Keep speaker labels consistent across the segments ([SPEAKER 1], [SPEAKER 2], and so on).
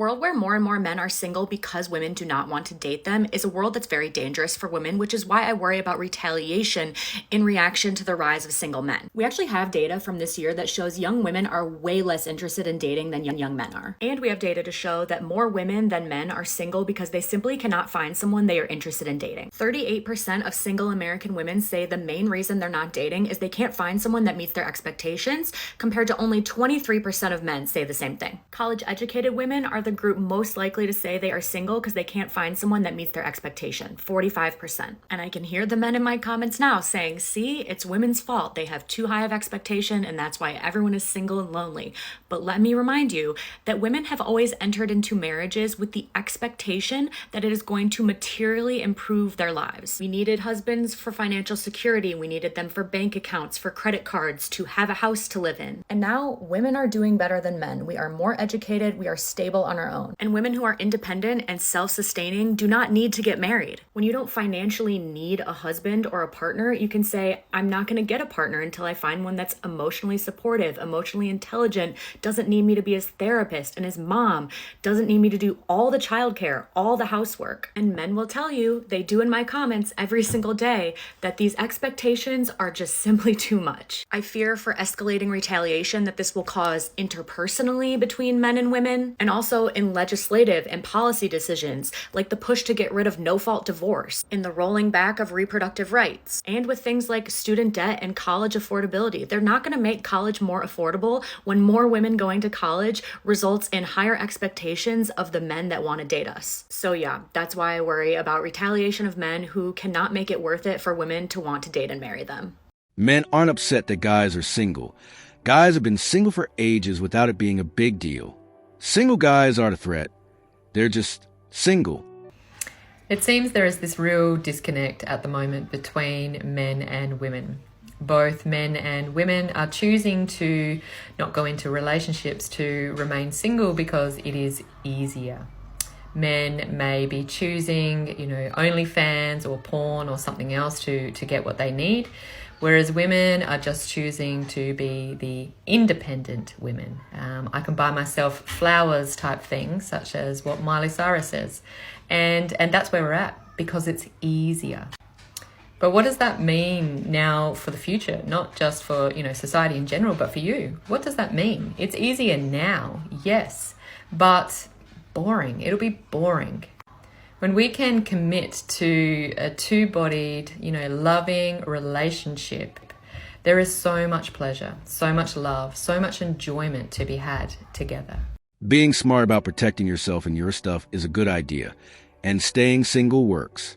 [SPEAKER 1] world where more and more men are single because women do not want to date them is a world that's very dangerous for women, which is why I worry about retaliation in reaction to the rise of single men. We actually have data from this year that shows young women are way less interested in dating than young men are. And we have data to show that more women than men are single because they simply cannot find someone they are interested in dating. 38% of single American women say the main reason they're not dating is they can't find someone that meets their expectations, compared to only 23% of men say the same thing. College-educated women are the group most likely to say they are single because they can't find someone that meets their expectation, 45%. And I can hear the men in my comments now saying, see, it's women's fault. They have too high of expectation and that's why everyone is single and lonely. But let me remind you that women have always entered into marriages with the expectation that it is going to materially improve their lives. We needed husbands for financial security. We needed them for bank accounts, for credit cards, to have a house to live in. And now women are doing better than men. We are more educated. We are stable on our own. And women who are independent and self-sustaining do not need to get married. When you don't financially need a husband or a partner, you can say, I'm not going to get a partner until I find one that's emotionally supportive, emotionally intelligent, doesn't need me to be his therapist and his mom, doesn't need me to do all the childcare, all the housework. And men will tell you, they do in my comments every single day, that these expectations are just simply too much. I fear for escalating retaliation that this will cause interpersonally between men and women, and also in legislative and policy decisions, like the push to get rid of no-fault divorce, in the rolling back of reproductive rights, and with things like student debt and college affordability. They're not going to make college more affordable when more women going to college results in higher expectations of the men that want to date us. So yeah, that's why I worry about retaliation of men who cannot make it worth it for women to want to date and marry them.
[SPEAKER 2] Men aren't upset that guys are single. Guys have been single for ages without it being a big deal. Single guys aren't a threat. They're just single.
[SPEAKER 3] It seems there is this real disconnect at the moment between men and women. Both men and women are choosing to not go into relationships to remain single because it is easier. Men may be choosing, OnlyFans or porn or something else to get what they need, whereas women are just choosing to be the independent women. I can buy myself flowers type things, such as what Miley Cyrus says. And that's where we're at, because it's easier. But what does that mean now for the future? Not just for, society in general, but for you. What does that mean? It's easier now, yes, but boring. It'll be boring. When we can commit to a two-bodied, loving relationship, there is so much pleasure, so much love, so much enjoyment to be had together.
[SPEAKER 2] Being smart about protecting yourself and your stuff is a good idea, and staying single works.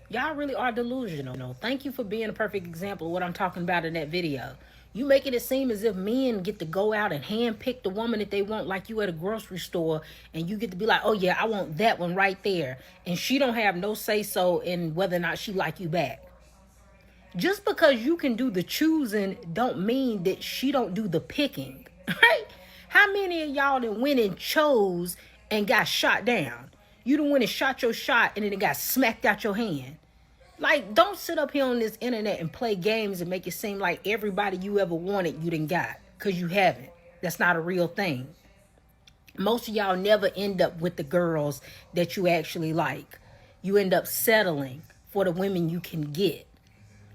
[SPEAKER 4] Y'all really are delusional. Thank you for being a perfect example of what I'm talking about in that video. You making it seem as if men get to go out and handpick the woman that they want, like you at a grocery store, and you get to be like, oh yeah, I want that one right there. And she don't have no say-so in whether or not she like you back. Just because you can do the choosing don't mean that she don't do the picking, right? How many of y'all that went and chose and got shot down? You done went and shot your shot and then it got smacked out your hand. Like, don't sit up here on this internet and play games and make it seem like everybody you ever wanted you done got, because you haven't. That's not a real thing. Most of y'all never end up with the girls that you actually like. You end up settling for the women you can get.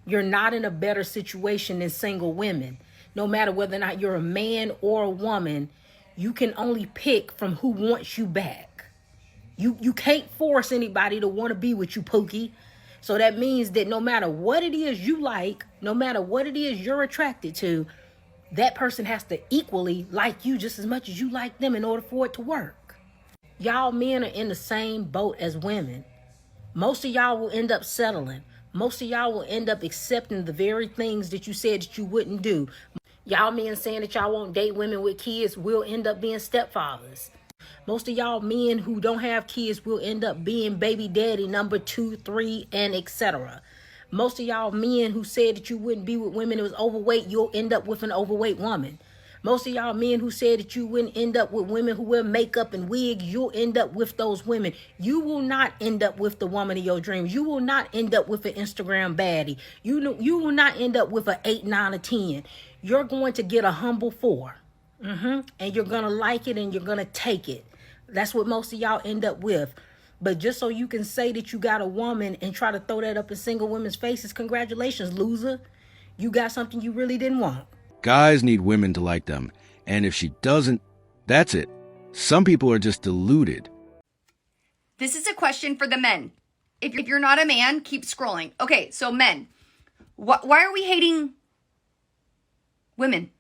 [SPEAKER 4] You're not in a better situation than single women. No matter whether or not you're a man or a woman, you can only pick from who wants you back. You can't force anybody to want to be with you, Pookie. So that means that no matter what it is you like, no matter what it is you're attracted to, that person has to equally like you just as much as you like them in order for it to work. Y'all men are in the same boat as women. Most of y'all will end up settling. Most of y'all will end up accepting the very things that you said that you wouldn't do. Y'all men saying that y'all won't date women with kids will end up being stepfathers. Most of y'all men who don't have kids will end up being baby daddy number 2, 3, and etc. Most of y'all men who said that you wouldn't be with women that was overweight, you'll end up with an overweight woman. Most of y'all men who said that you wouldn't end up with women who wear makeup and wigs, you'll end up with those women. You will not end up with the woman of your dreams. You will not end up with an Instagram baddie. You will not end up with an 8, 9, or 10. You're going to get a humble 4. And you're going to like it and you're going to take it. That's what most of y'all end up with. But just so you can say that you got a woman and try to throw that up in single women's faces, congratulations, loser. You got something you really didn't want.
[SPEAKER 2] Guys need women to like them, and if she doesn't, that's it. Some people are just deluded.
[SPEAKER 5] This is a question for the men. If you're not a man, keep scrolling. Okay, so men, why are we hating women?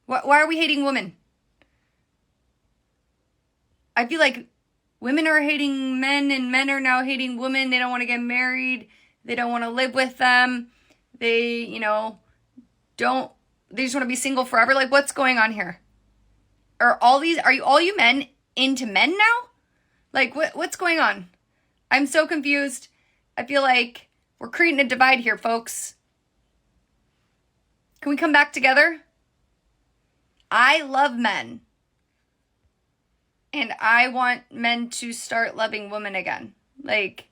[SPEAKER 5] Why are we hating women? I feel like women are hating men and men are now hating women. They don't want to get married. They don't want to live with them. They, they just want to be single forever. Like, what's going on here? Are all you men into men now? Like, what's going on? I'm so confused. I feel like we're creating a divide here, folks. Can we come back together? I love men. And I want men to start loving women again. Like,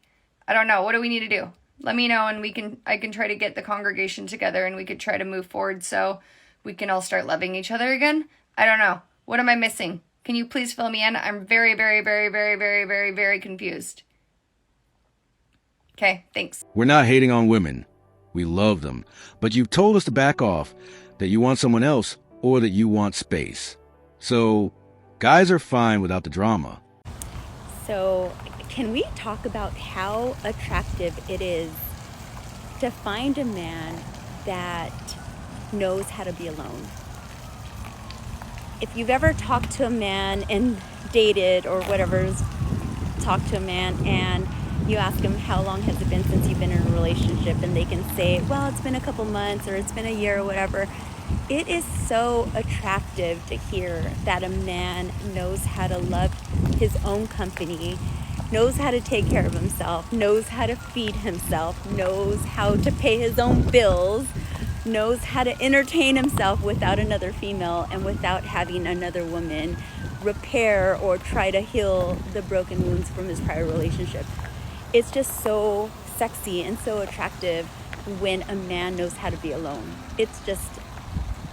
[SPEAKER 5] I don't know. What do we need to do? Let me know and I can try to get the congregation together and we could try to move forward so we can all start loving each other again. I don't know. What am I missing? Can you please fill me in? I'm very, very, very, very, very, very, very confused. Okay, thanks.
[SPEAKER 2] We're not hating on women. We love them. But you've told us to back off, that you want someone else, or that you want space. So, guys are fine without the drama.
[SPEAKER 6] So, can we talk about how attractive it is to find a man that knows how to be alone? If you've ever talked to a man and dated or whatever's talked to a man and you ask them how long has it been since you've been in a relationship and they can say, well, it's been a couple months or it's been a year or whatever. It is so attractive to hear that a man knows how to love his own company, knows how to take care of himself, knows how to feed himself, knows how to pay his own bills, knows how to entertain himself without another female and without having another woman repair or try to heal the broken wounds from his prior relationship. It's just so sexy and so attractive when a man knows how to be alone. It's just,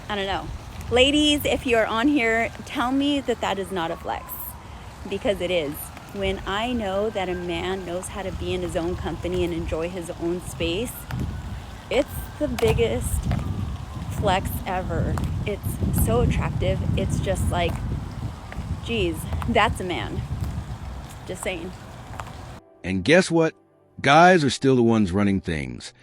[SPEAKER 6] I don't know. Ladies, if you're on here, tell me that that is not a flex, because it is. When I know that a man knows how to be in his own company and enjoy his own space, it's the biggest flex ever. It's so attractive. It's just like, geez, that's a man. Just saying.
[SPEAKER 2] And guess what? Guys are still the ones running things,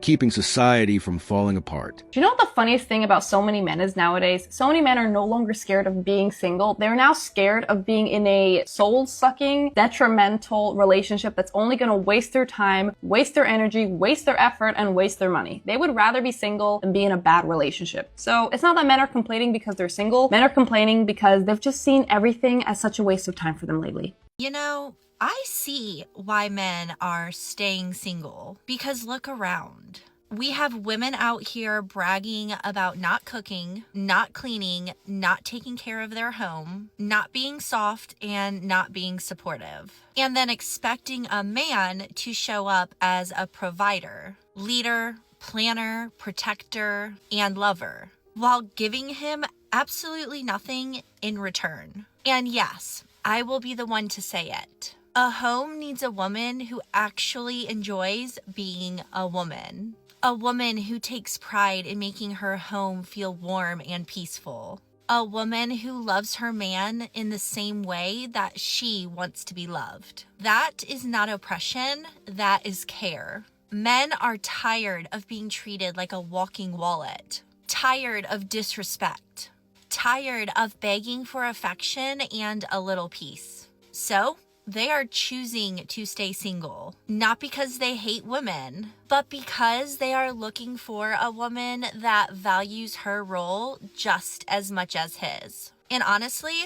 [SPEAKER 2] keeping society from falling apart.
[SPEAKER 7] Do you know what the funniest thing about so many men is nowadays? So many men are no longer scared of being single. They're now scared of being in a soul-sucking, detrimental relationship that's only going to waste their time, waste their energy, waste their effort, and waste their money. They would rather be single than be in a bad relationship. So it's not that men are complaining because they're single. Men are complaining because they've just seen everything as such a waste of time for them lately.
[SPEAKER 8] You know, I see why men are staying single, because look around. We have women out here bragging about not cooking, not cleaning, not taking care of their home, not being soft, and not being supportive. And then expecting a man to show up as a provider, leader, planner, protector, and lover, while giving him absolutely nothing in return. And yes, I will be the one to say it. A home needs a woman who actually enjoys being a woman. A woman who takes pride in making her home feel warm and peaceful. A woman who loves her man in the same way that she wants to be loved. That is not oppression, that is care. Men are tired of being treated like a walking wallet. Tired of disrespect. Tired of begging for affection and a little peace. So, they are choosing to stay single, not because they hate women, but because they are looking for a woman that values her role just as much as his. And honestly,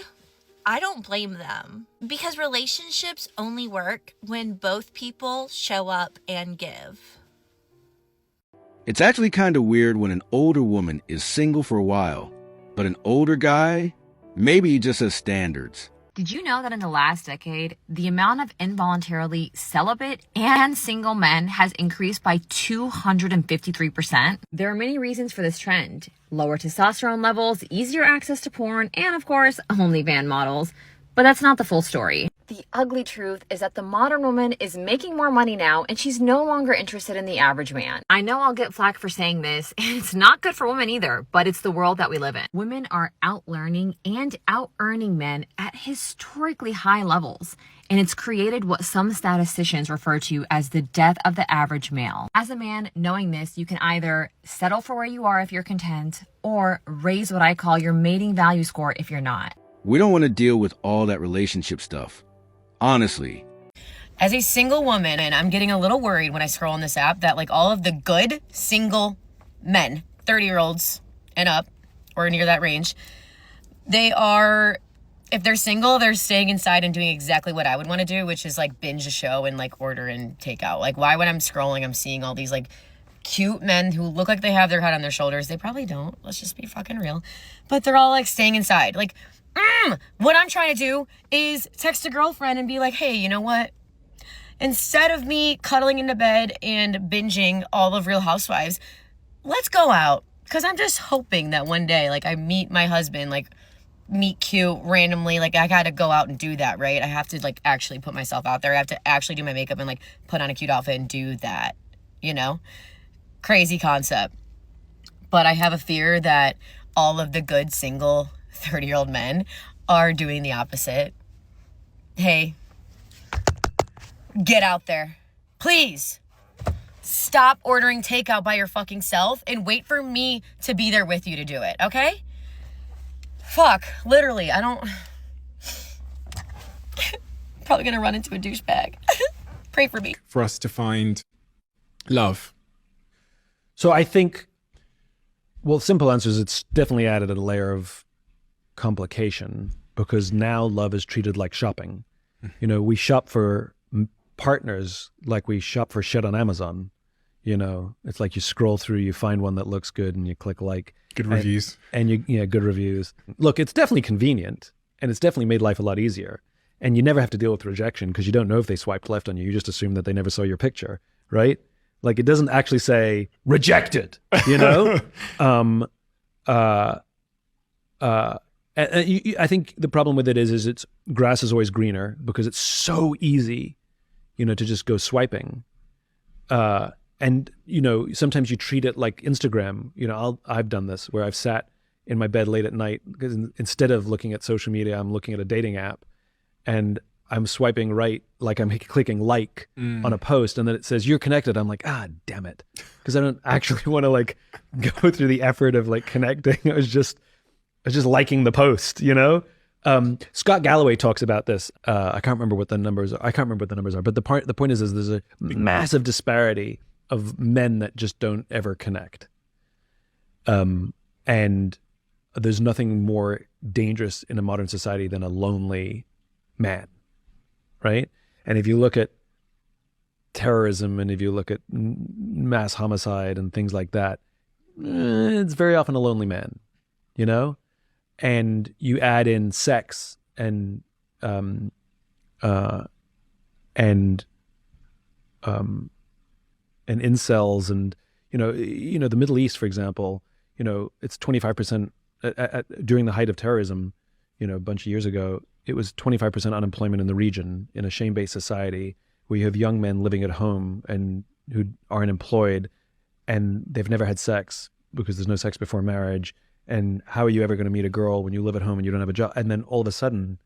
[SPEAKER 8] I don't blame them, because relationships only work when both people show up and give.
[SPEAKER 2] It's actually kind of weird when an older woman is single for a while, but an older guy, maybe he just has standards.
[SPEAKER 1] Did you know that in the last decade, the amount of involuntarily celibate and single men has increased by 253%? There are many reasons for this trend. Lower testosterone levels, easier access to porn, and of course, OnlyFans models. But that's not the full story. The ugly truth is that the modern woman is making more money now, and she's no longer interested in the average man. I know I'll get flack for saying this, and it's not good for women either, but it's the world that we live in. Women are out-learning and out-earning men at historically high levels, and it's created what some statisticians refer to as the death of the average male. As a man, knowing this, you can either settle for where you are if you're content, or raise what I call your mating value score if you're not.
[SPEAKER 2] We don't want to deal with all that relationship stuff. Honestly.
[SPEAKER 9] As a single woman, and I'm getting a little worried when I scroll on this app that like all of the good single men, 30-year-olds and up, or near that range, they are, if they're single, they're staying inside and doing exactly what I would want to do, which is like binge a show and like order and take out. Like why when I'm scrolling, I'm seeing all these like cute men who look like they have their head on their shoulders. They probably don't. Let's just be fucking real. But they're all like staying inside. Like, what I'm trying to do is text a girlfriend and be like, hey, you know what? Instead of me cuddling into bed and binging all of Real Housewives, let's go out. Because I'm just hoping that one day, like, I meet my husband, like, meet cute randomly. Like, I got to go out and do that, right? I have to, like, actually put myself out there. I have to actually do my makeup and, like, put on a cute outfit and do that, you know? Crazy concept. But I have a fear that all of the good single 30-year-old men are doing the opposite. Hey, get out there. Please stop ordering takeout by your fucking self and wait for me to be there with you to do it, okay? Fuck, literally, I don't... Probably gonna run into a douchebag. Pray for me.
[SPEAKER 10] For us to find love.
[SPEAKER 11] So I think, well, simple answer is it's definitely added a layer of complication because now love is treated like shopping. You know, we shop for partners like we shop for shit on Amazon. You know, it's like you scroll through, you find one that looks good and you click like.
[SPEAKER 10] Good reviews.
[SPEAKER 11] And good reviews. Look, it's definitely convenient and it's definitely made life a lot easier. And you never have to deal with rejection because you don't know if they swiped left on you. You just assume that they never saw your picture, right? Like it doesn't actually say rejected, you know? I think the problem with it is it's grass is always greener because it's so easy, you know, to just go swiping. And, you know, sometimes you treat it like Instagram. You know, I've done this where I've sat in my bed late at night because instead of looking at social media, I'm looking at a dating app and I'm swiping right, like I'm clicking like on a post and then it says you're connected. I'm like, damn it. Because I don't actually want to like go through the effort of like connecting. I was just liking the post, you know? Scott Galloway talks about this. I can't remember what the numbers are. But the point is there's a massive disparity of men that just don't ever connect. And there's nothing more dangerous in a modern society than a lonely man, right? And if you look at terrorism and if you look at mass homicide and things like that, it's very often a lonely man, you know? And you add in sex and incels and you know the Middle East, for example, you know it's 25% during the height of terrorism, you know, a bunch of years ago, it was 25% unemployment in the region in a shame-based society where you have young men living at home and who aren't employed and they've never had sex because there's no sex before marriage. And how are you ever going to meet a girl when you live at home and you don't have a job? And then all of a sudden,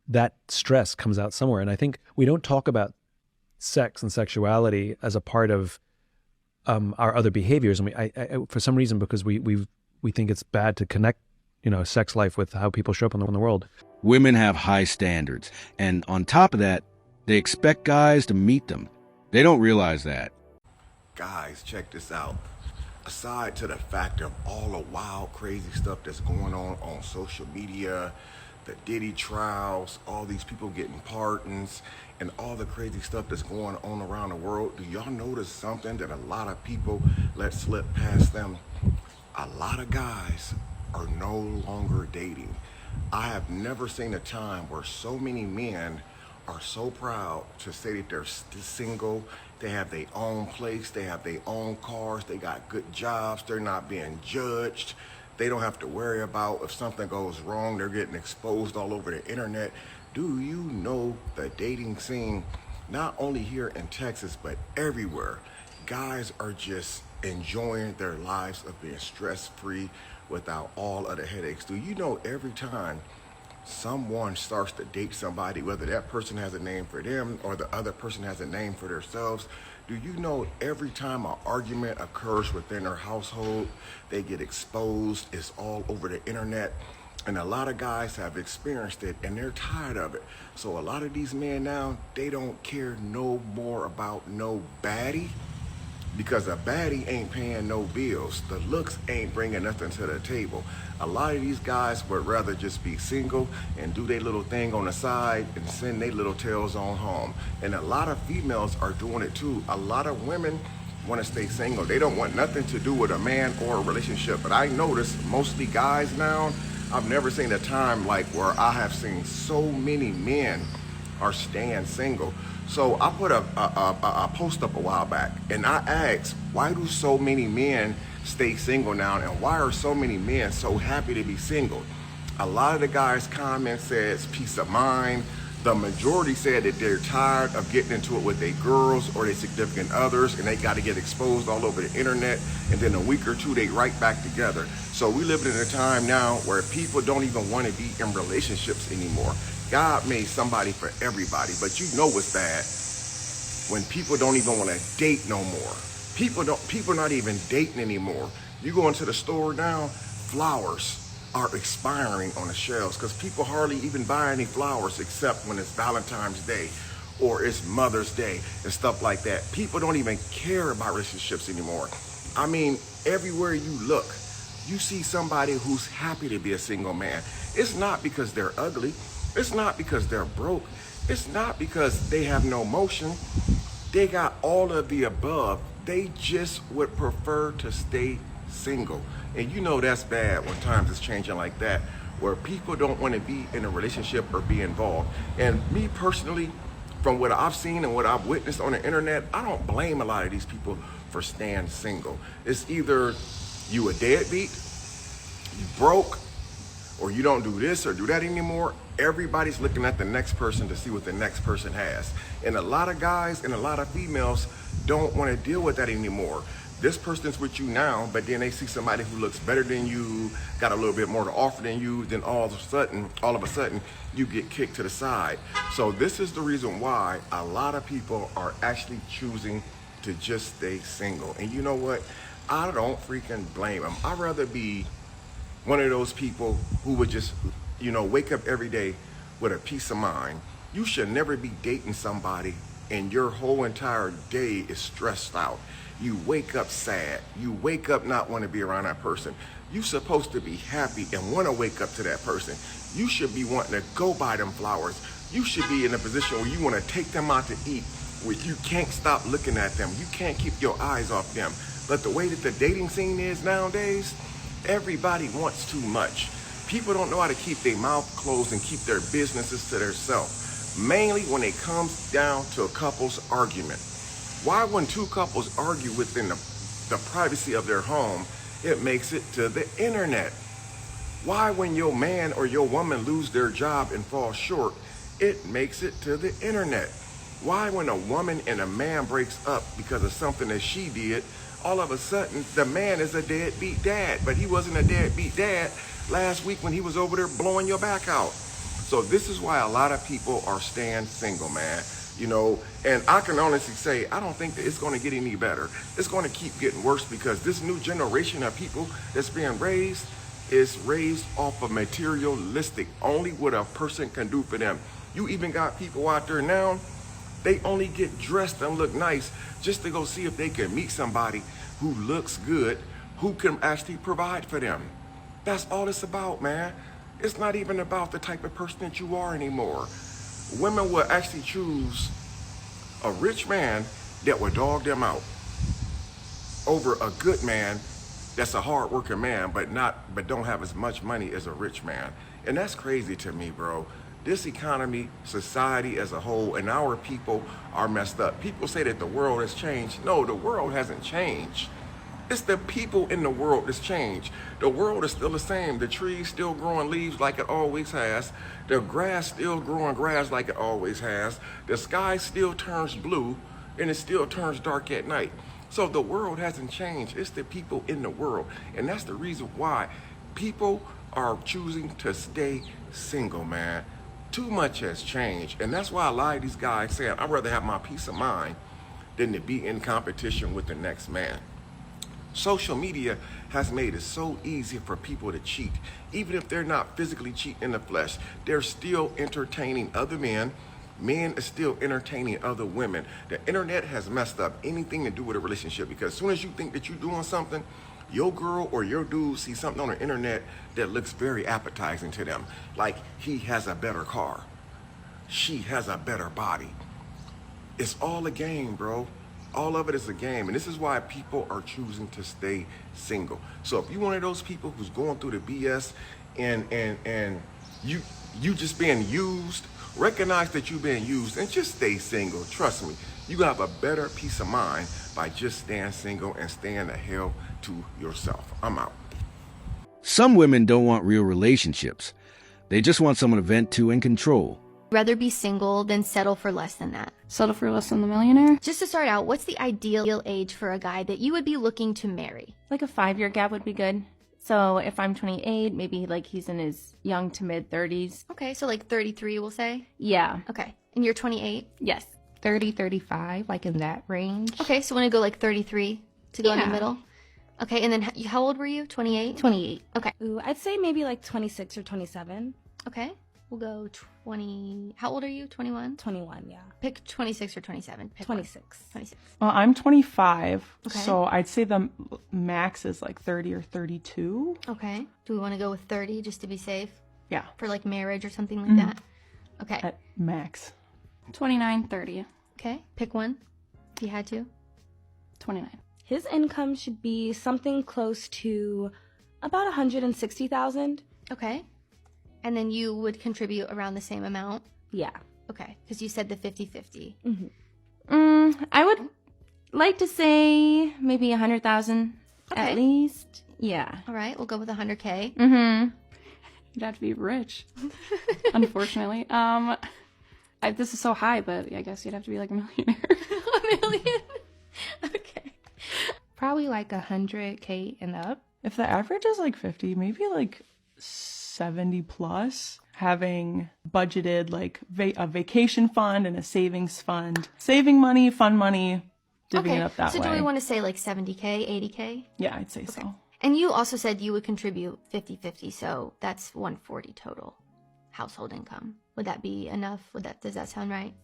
[SPEAKER 11] that stress comes out somewhere. And I think we don't talk about sex and sexuality as a part of our other behaviors. And I for some reason, because we think it's bad to connect, you know, sex life with how people show up in the world.
[SPEAKER 2] Women have high standards. And on top of that, they expect guys to meet them. They don't realize that.
[SPEAKER 12] Guys, check this out. Aside to the fact of all the wild, crazy stuff that's going on social media, the Diddy trials, all these people getting pardons, and all the crazy stuff that's going on around the world, do y'all notice something that a lot of people let slip past them? A lot of guys are no longer dating. I have never seen a time where so many men are so proud to say that they're single. They have their own place, they have their own cars, they got good jobs, they're not being judged. They don't have to worry about if something goes wrong, they're getting exposed all over the internet. Do you know the dating scene, not only here in Texas, but everywhere, guys are just enjoying their lives of being stress-free without all of the headaches. Do you know every time someone starts to date somebody, whether that person has a name for them or the other person has a name for themselves, do you know every time an argument occurs within their household, they get exposed, it's all over the internet, and a lot of guys have experienced it and they're tired of it. So a lot of these men now, they don't care no more about no baddie, because a baddie ain't paying no bills. The looks ain't bringing nothing to the table. A lot of these guys would rather just be single and do their little thing on the side and send their little tails on home. And a lot of females are doing it too. A lot of women want to stay single. They don't want nothing to do with a man or a relationship. But I notice mostly guys now, I've never seen a time like where I have seen so many men are staying single. So I put a post up a while back and I asked, why do so many men stay single now, and why are so many men so happy to be single? A lot of the guys' comments says peace of mind. The majority said that they're tired of getting into it with their girls or their significant others, and they got to get exposed all over the internet, and then a week or two they right back together. So we live in a time now where people don't even want to be in relationships anymore. God made somebody for everybody, but you know what's bad? When people don't even want to date no more. People not even dating anymore. You go into the store now, flowers are expiring on the shelves because people hardly even buy any flowers except when it's Valentine's Day or it's Mother's Day and stuff like that. People don't even care about relationships anymore. I mean, everywhere you look, you see somebody who's happy to be a single man. It's not because they're ugly. It's not because they're broke. It's not because they have no motion. They got all of the above. They just would prefer to stay single. And you know that's bad when times is changing like that, where people don't want to be in a relationship or be involved. And me personally, from what I've seen and what I've witnessed on the internet, I don't blame a lot of these people for staying single. It's either you a deadbeat, you broke, or you don't do this or do that anymore. Everybody's looking at the next person to see what the next person has. And a lot of guys and a lot of females don't want to deal with that anymore. This person's with you now, but then they see somebody who looks better than you, got a little bit more to offer than you, then all of a sudden, you get kicked to the side. So this is the reason why a lot of people are actually choosing to just stay single. And you know what? I don't freaking blame them. I'd rather be one of those people who would just, wake up every day with a peace of mind. You should never be dating somebody and your whole entire day is stressed out. You wake up sad. You wake up not want to be around that person. You're supposed to be happy and want to wake up to that person. You should be wanting to go buy them flowers. You should be in a position where you want to take them out to eat, where you can't stop looking at them. You can't keep your eyes off them. But the way that the dating scene is nowadays, everybody wants too much. People don't know how to keep their mouth closed and keep their businesses to themselves, mainly when it comes down to a couple's argument. Why, when two couples argue within the privacy of their home, it makes it to the internet? Why, when your man or your woman lose their job and fall short, it makes it to the internet? Why, when a woman and a man breaks up because of something that she did, all of a sudden the man is a deadbeat dad, but he wasn't a deadbeat dad last week when he was over there blowing your back out? So this is why a lot of people are staying single, man. And I can honestly say, I don't think that it's going to get any better. It's going to keep getting worse because this new generation of people that's being raised is raised off of materialistic, only what a person can do for them. You even got people out there now, they only get dressed and look nice just to go see if they can meet somebody who looks good, who can actually provide for them. That's all it's about, man. It's not even about the type of person that you are anymore. Women will actually choose a rich man that will dog them out over a good man that's a hard-working man, but don't have as much money as a rich man. And that's crazy to me, bro. This economy, society as a whole, and our people are messed up. People say that the world has changed. No, the world hasn't changed. It's the people in the world that's changed. The world is still the same. The trees still growing leaves like it always has. The grass still growing grass like it always has. The sky still turns blue and it still turns dark at night. So the world hasn't changed. It's the people in the world. And that's the reason why people are choosing to stay single, man. Too much has changed. And that's why a lot of these guys say, I'd rather have my peace of mind than to be in competition with the next man. Social media has made it so easy for people to cheat. Even if they're not physically cheating in the flesh, they're still entertaining other men. Men are still entertaining other women. The internet has messed up anything to do with a relationship, because as soon as you think that you're doing something, your girl or your dude sees something on the internet that looks very appetizing to them. Like, he has a better car. She has a better body. It's all a game, bro. All of it is a game, and this is why people are choosing to stay single. So if you're one of those people who's going through the BS and you just being used, recognize that you're being used and just stay single. Trust me, you have a better peace of mind by just staying single and staying the hell to yourself. I'm out.
[SPEAKER 2] Some women don't want real relationships. They just want someone to vent to and control.
[SPEAKER 13] Rather be single than settle for less than that.
[SPEAKER 14] Settle for less than the millionaire?
[SPEAKER 13] Just to start out, what's the ideal age for a guy that you would be looking to marry?
[SPEAKER 14] Like a 5-year gap would be good. So if I'm 28, maybe like he's in his young to mid 30s.
[SPEAKER 13] Okay, so like 33, we'll say?
[SPEAKER 14] Yeah.
[SPEAKER 13] Okay, and you're 28?
[SPEAKER 14] Yes.
[SPEAKER 15] 30, 35, like in that range.
[SPEAKER 13] Okay, so want to go like 33 to go in the middle? Okay, and then how old were you? 28?
[SPEAKER 15] 28.
[SPEAKER 13] Okay.
[SPEAKER 15] Ooh, I'd say maybe like 26 or 27.
[SPEAKER 13] Okay. We'll go 20. How old are you? 21?
[SPEAKER 15] 21, yeah.
[SPEAKER 13] Pick 26 or 27. Pick
[SPEAKER 15] 26.
[SPEAKER 13] 26.
[SPEAKER 16] Well, I'm 25,
[SPEAKER 13] Okay.
[SPEAKER 16] so I'd say the max is like 30 or 32.
[SPEAKER 13] Okay. Do we want to go with 30 just to be safe?
[SPEAKER 16] Yeah.
[SPEAKER 13] For like marriage or something like that? Okay.
[SPEAKER 16] At max.
[SPEAKER 14] 29, 30.
[SPEAKER 13] Okay. Pick one if you had to.
[SPEAKER 14] 29.
[SPEAKER 15] His income should be something close to about 160,000.
[SPEAKER 13] Okay. And then you would contribute around the same amount?
[SPEAKER 15] Yeah.
[SPEAKER 13] Okay. Because you said the 50-50.
[SPEAKER 14] I would like to say maybe 100,000
[SPEAKER 13] Okay.
[SPEAKER 14] at least. Yeah.
[SPEAKER 13] All right. We'll go with 100K.
[SPEAKER 14] Mm-hmm.
[SPEAKER 16] You'd have to be rich.
[SPEAKER 14] Unfortunately. This is so high, but I guess you'd have to be like a millionaire.
[SPEAKER 13] A million? Okay.
[SPEAKER 15] Probably like 100K and up.
[SPEAKER 16] If the average is like 50, maybe like 70 plus, having budgeted like a vacation fund and a savings fund, saving money, fund money, divvying it up that
[SPEAKER 13] so
[SPEAKER 16] way.
[SPEAKER 13] do we want to say like 70K, 80K?
[SPEAKER 16] Yeah, I'd say so.
[SPEAKER 13] And you also said you would contribute 50-50, so that's 140 total household income. Would that be enough? Does that sound right?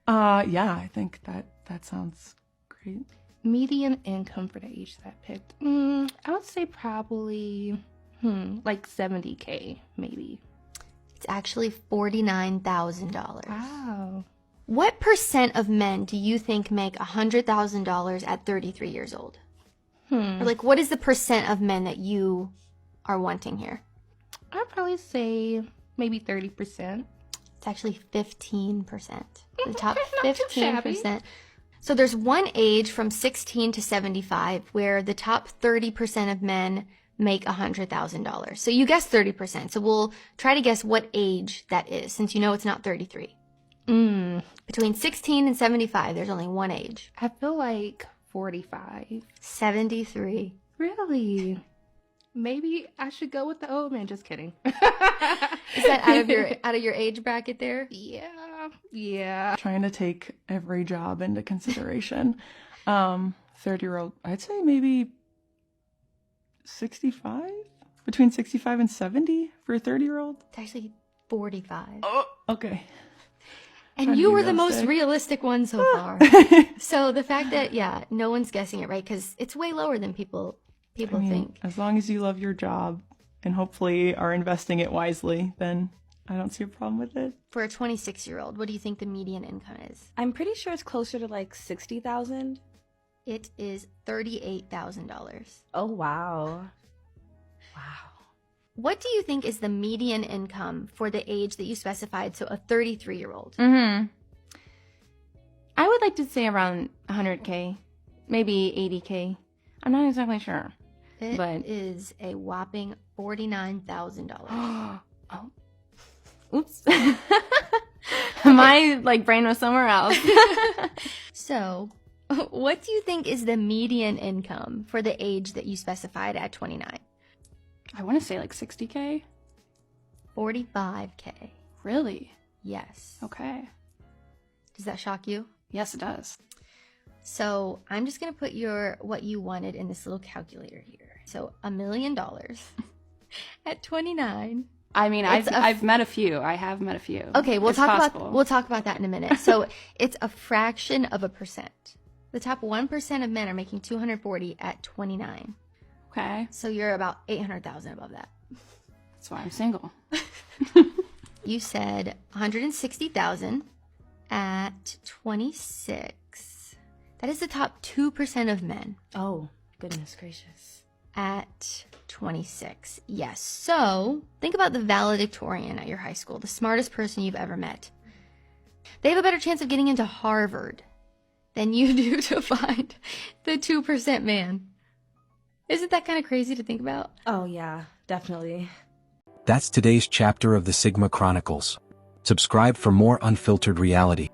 [SPEAKER 16] Yeah, I think that sounds great.
[SPEAKER 15] Median income for the age that I picked. I would say probably like 70K maybe.
[SPEAKER 13] It's actually $49,000.
[SPEAKER 15] Wow.
[SPEAKER 13] What percent of men do you think make $100,000 at 33 years old? Or like, what is the percent of men that you are wanting here?
[SPEAKER 15] I'd probably say maybe 30%.
[SPEAKER 13] It's actually 15%. The top
[SPEAKER 15] Not too shabby.
[SPEAKER 13] 15%. So there's one age from 16 to 75 where the top 30% of men make $100,000. So you guessed 30%. So we'll try to guess what age that is, since you know it's not 33. Between 16 and 75, there's only one age.
[SPEAKER 15] I feel like 45.
[SPEAKER 13] 73.
[SPEAKER 15] Really? Maybe I should go with the old man. Just kidding.
[SPEAKER 13] Is that out of your age bracket there?
[SPEAKER 15] Yeah.
[SPEAKER 16] Trying to take every job into consideration. 30-year-old, I'd say maybe 65? Between 65 and 70 for a 30-year-old?
[SPEAKER 13] It's actually 45.
[SPEAKER 16] Oh, okay.
[SPEAKER 13] And you were the most realistic one so far. So the fact that, no one's guessing it right, because it's way lower than people think.
[SPEAKER 16] As long as you love your job and hopefully are investing it wisely, then I don't see a problem with it.
[SPEAKER 13] For a 26-year-old, what do you think the median income is?
[SPEAKER 15] I'm pretty sure it's closer to like 60,000.
[SPEAKER 13] It is $38,000.
[SPEAKER 15] Oh, wow.
[SPEAKER 13] What do you think is the median income for the age that you specified, so a 33-year-old?
[SPEAKER 14] I would like to say around 100K, maybe 80K. I'm not exactly sure.
[SPEAKER 13] It
[SPEAKER 14] But-
[SPEAKER 13] is a whopping $49,000.
[SPEAKER 14] Oh. Oops. My brain was somewhere else.
[SPEAKER 13] So, what do you think is the median income for the age that you specified at 29?
[SPEAKER 14] I want to say 60K.
[SPEAKER 13] 45K.
[SPEAKER 14] Really?
[SPEAKER 13] Yes.
[SPEAKER 14] Okay.
[SPEAKER 13] Does that shock you?
[SPEAKER 14] Yes, it does.
[SPEAKER 13] So I'm just gonna put what you wanted in this little calculator here. So $1 million at 29.
[SPEAKER 14] I mean, I've met a few. I have met a few.
[SPEAKER 13] Okay, we'll
[SPEAKER 14] It's
[SPEAKER 13] talk
[SPEAKER 14] possible.
[SPEAKER 13] about that in a minute. So it's a fraction of a percent. The top 1% of men are making 240 at 29.
[SPEAKER 14] Okay.
[SPEAKER 13] So you're about 800,000 above that.
[SPEAKER 14] That's why I'm single.
[SPEAKER 13] You said 160,000 at 26. That is the top 2% of men.
[SPEAKER 14] Oh, goodness gracious.
[SPEAKER 13] At 26. Yes. So think about the valedictorian at your high school, the smartest person you've ever met. They have a better chance of getting into Harvard than you do to find the 2% man. Isn't that kind of crazy to think about?
[SPEAKER 17] Oh, yeah, definitely.
[SPEAKER 18] That's today's chapter of the Sigma Chronicles. Subscribe for more unfiltered reality.